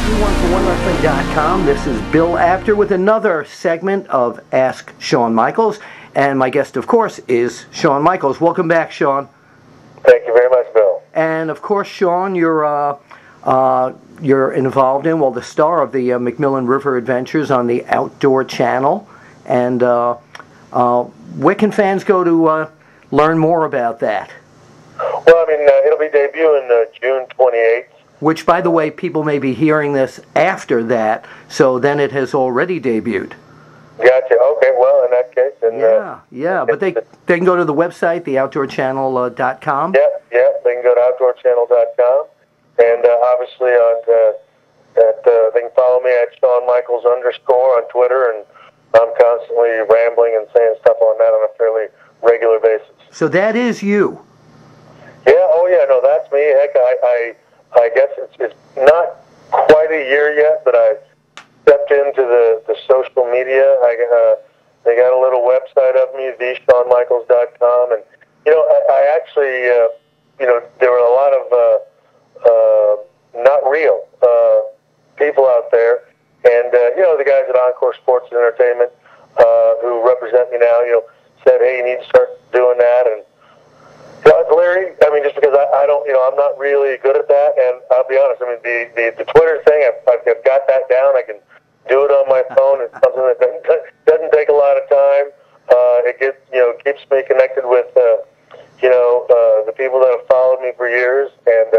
everyone for OneWrestling.com. This is Bill Apter with another segment of Ask Shawn Michaels. And my guest, of course, is Shawn Michaels. Welcome back, Shawn. Thank you very much, Bill. And, of course, Shawn, you're involved in, well, the star of the McMillan River Adventures on the Outdoor Channel. And where can fans go to learn more about that? Well, I mean, it'll be debuting June 28th. Which, by the way, people may be hearing this after that, so then it has already debuted. Gotcha. Okay, well, in that case... then, yeah, but they can go to the website, theoutdoorchannel.com. Yeah, they can go to outdoorchannel.com. And obviously, they can follow me at Shawn Michaels _ on Twitter, and I'm constantly rambling and saying stuff on that on a fairly regular basis. So that is you. Yeah, oh yeah, no, that's me. Heck, I guess it's not quite a year yet, but I stepped into the social media. They got a little website of me, theshawnmichaels.com, and I actually, there were a lot of not real people out there, and the guys at Encore Sports and Entertainment who represent me now, said, hey, you need to start doing that, and Larry, I mean, just because I don't, I'm not really good at that, and I'll be honest, I mean, the Twitter thing, I've got that down. I can do it on my phone. It's something that doesn't take a lot of time. It gets, keeps me connected with, the people that have followed me for years, and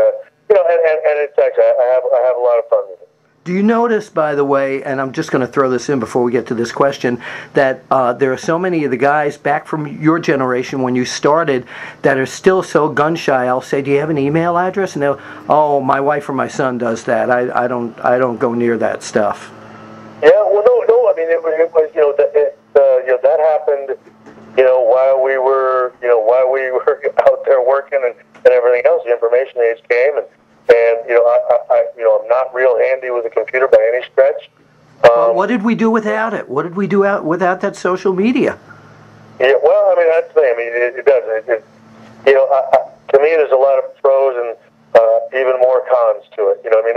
it's actually, I have a lot of fun with it. Do you notice, by the way, and I'm just going to throw this in before we get to this question, that there are so many of the guys back from your generation when you started that are still so gun-shy? I'll say, do you have an email address? And they'll, oh, my wife or my son does that. I don't go near that stuff. Yeah, well, no. I mean, it was that happened, while we were out there working and everything else. The information age came, and I'm not real handy with a computer by any stretch. Well, what did we do without it? What did we do without that social media? Yeah, well, I mean, that's the thing. I mean, it does. To me, there's a lot of pros and even more cons to it. I mean,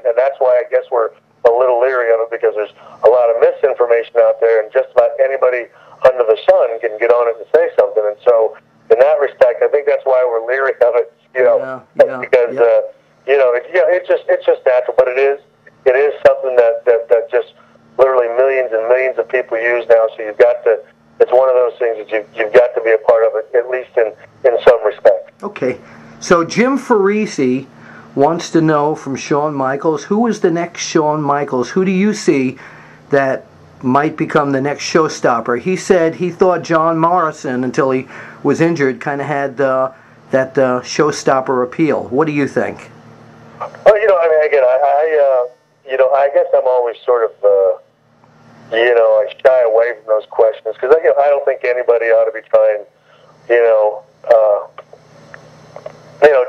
and that's why I guess we're a little leery of it, because there's a lot of misinformation out there, and just about anybody under the sun can get on it and say something. And so, in that respect, I think that's why we're leery of it. Because. It's just natural, but it is something that just literally millions and millions of people use now. So you've got to. It's one of those things that you've got to be a part of it, at least in some respect. Okay, so Jim Farisi wants to know from Shawn Michaels, who is the next Shawn Michaels? Who do you see that might become the next showstopper? He said he thought John Morrison, until he was injured, kind of had that showstopper appeal. What do you think? Well, I mean, again, I guess I'm always sort of, I shy away from those questions, because I don't think anybody ought to be trying,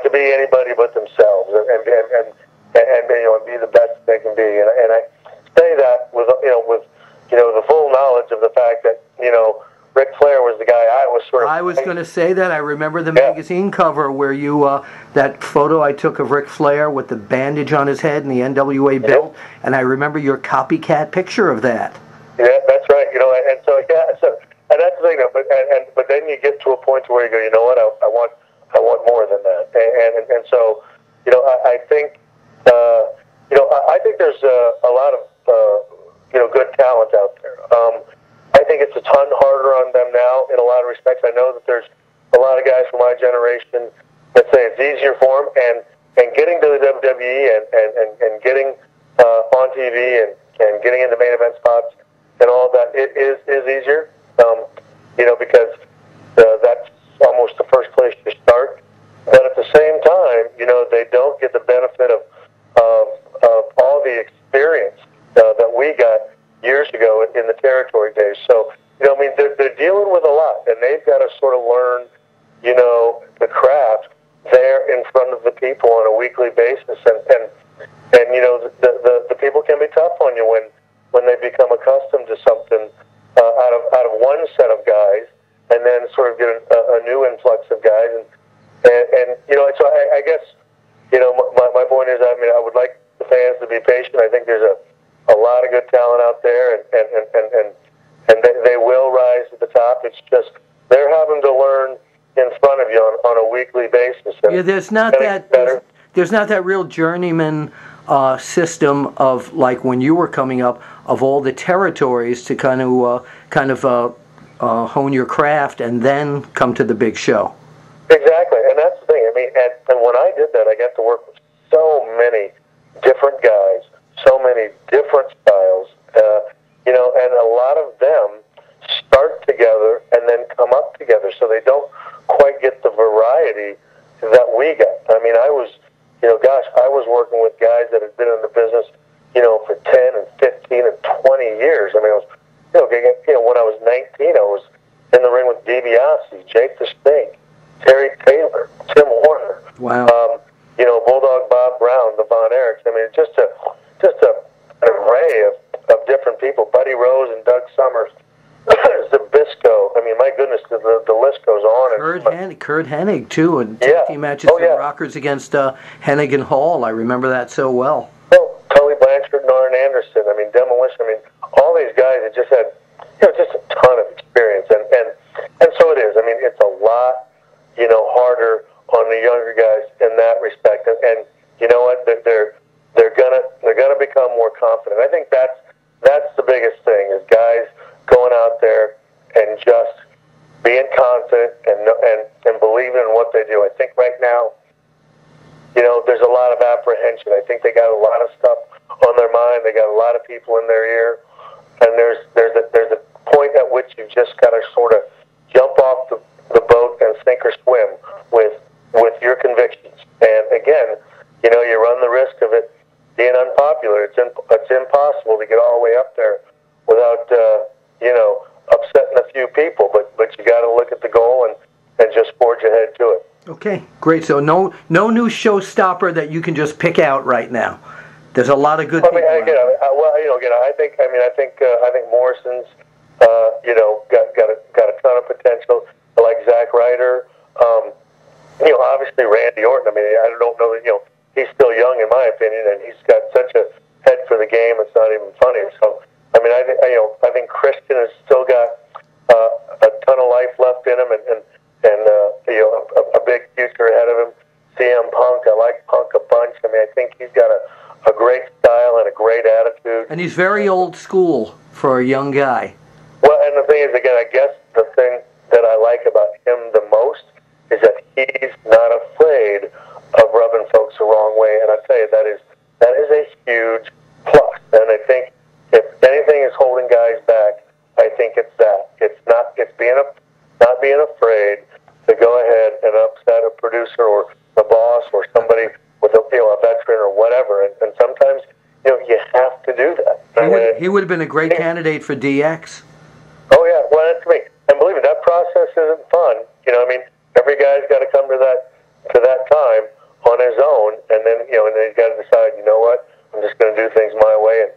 to be anybody but themselves, and be the best they can be. And I say that with the full knowledge of the fact that Ric Flair was the guy I was going to say that. I remember the magazine cover where you, that photo I took of Ric Flair with the bandage on his head and the NWA belt, and I remember your copycat picture of that. Yeah, that's right. And so and that's the thing, though. But then you get to a point where you go, you know what? I want more than that. And so, I think, I think there's a lot of good talent out there. I think it's a ton harder on them now in a lot of respects. I know that there's a lot of guys from my generation that say it's easier for them, and getting to the WWE and getting on TV and getting into main event spots and all of that, it is easier, because that's almost the first place you start. But at the same time, they don't get the benefit of all the experience that we got years ago in the territory days. So, I mean, they're dealing with a lot, and they've got to sort of learn, the craft there in front of the people on a weekly basis. And the people can be tough on you when they become accustomed to something out of one set of guys, and then sort of get a new influx of guys. And so I guess, my point is, I mean, I would like the fans have to be patient. I think there's a lot of good talent out there, and they will rise to the top. It's just they're having to learn in front of you on a weekly basis. Yeah, there's not that real journeyman system of, like when you were coming up, of all the territories to kind of hone your craft and then come to the big show. Exactly, and that's the thing. I mean, and when I did that, I got to work with so many different guys, so many different styles, and a lot of them start together and then come up together, so they don't quite get the variety that we got. I mean, I was working with guys that had been in the business, for 10 and 15 and 20 years. I mean, when I was 19, I was in the ring with DiBiase, Jake the Snake, Terry Taylor, Tim Horner. Wow. Bulldog Bob Brown, the Von Erichs. I mean, just an array of different people. Buddy Rose and Doug Summers, Zbyszko. I mean, my goodness, the list goes on. Kurt Hennig too, and team matches the Rockers against Hennig and Hall. I remember that so well. Oh, Tully Blanchard and Arn Anderson. I mean, Demolition. I mean, all these guys that just had, just a ton of experience, and so it is. I mean, it's a lot, harder on the younger guys in that respect, and you know what? They're gonna become more confident. I think that's the biggest thing, is guys going out there and just being confident and believing in what they do. I think right now, there's a lot of apprehension. I think they got a lot of stuff on their mind. They got a lot of people in their ear, and there's a point at which you've just got to sort of jump off the boat and sink or swim with your convictions. And again, you run the risk of it being unpopular. It's impossible to get all the way up there without upsetting a few people. But you got to look at the goal and just forge ahead to it. Okay, great. So no new showstopper that you can just pick out right now. There's a lot of good people. I think Morrison's got a ton of potential. I like Zack Ryder. Obviously Randy Orton. I mean, I don't know that he's still young in my opinion, and he's got such a head for the game. It's not even funny. So I mean, I think Christian has still got a ton of life left in him, and a big future ahead of him. CM Punk, I like Punk a bunch. I mean, I think he's got a great style and a great attitude. And he's very old school for a young guy. Well, and the thing is, again, I guess the thing that I like about him the most is that he's not afraid of rubbing folks the wrong way. And I tell you, that is a huge plus. And I think if anything is holding guys back, I think it's that. It's not being afraid to go ahead and upset a producer or a boss or somebody with a veteran or whatever. And sometimes you have to do that. He would have been a great candidate for DX. Oh yeah, well that's me. And believe me, that process isn't fun. I mean, every guy's got to come to that time on his own, and then and then he's got to decide. You know what? I'm just going to do things my way,